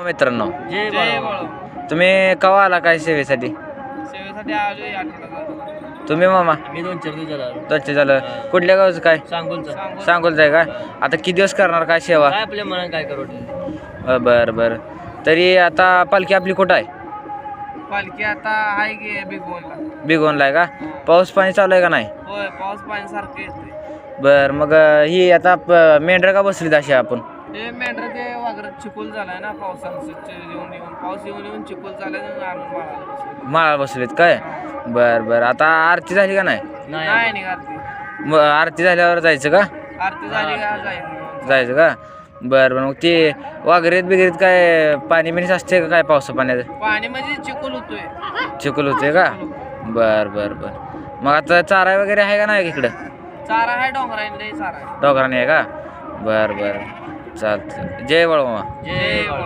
मित्रांनो, जय बाळा. तुम्ही केव्हा आला काय सेवेसाठी? सेवेसाठी आलोय आठवड्यात. तुम्ही मामा मी 2-4 दिवस झाला. दच्चे झालं कुठल्या गावचं काय? सांगूलचा. सांगोलचं आहे का? आता किती दिवस करणार काय सेवा? काय आपल्या मनात काय करू वाटलं. बरं बरं. तरी आता पालखी आपली कुठं आहे? पालखी आता आहे की बिगवणला. बिगोनला आहे का? पाऊस पाणी चालू आहे का नाही? होय, पाऊस पाणी सारखं येते. बरं, मग ही आता मेंढरं का बसली अशी आपण? ते मेंढर ते वागरात चिखल झालाय ना पावसानं येऊन पाऊस येऊन चिखल झालाय आणून माळाला माळा बसलीत काय? बरं बरं. आता आरती झाली का नाही? नाही निघाली. मग आरती झाल्यावर जायचं का? आरती झाली का जाईल. जायचं का? बरं बरं. मग ते वाघरेत बिगरेत काय पाणी बिणी असते का काय पावसा पाण्याचं? पाणी म्हणजे चिखल होतोय. चिखल होते का? बरं बरं बरं. मग आता चारा वगैरे आहे का नाही इकडं? चारा आहे डोंगराने चारा आहे. डोंगराने आहे का? बरं बरं. चालतं. जय बाळू मामा. जय बाळा.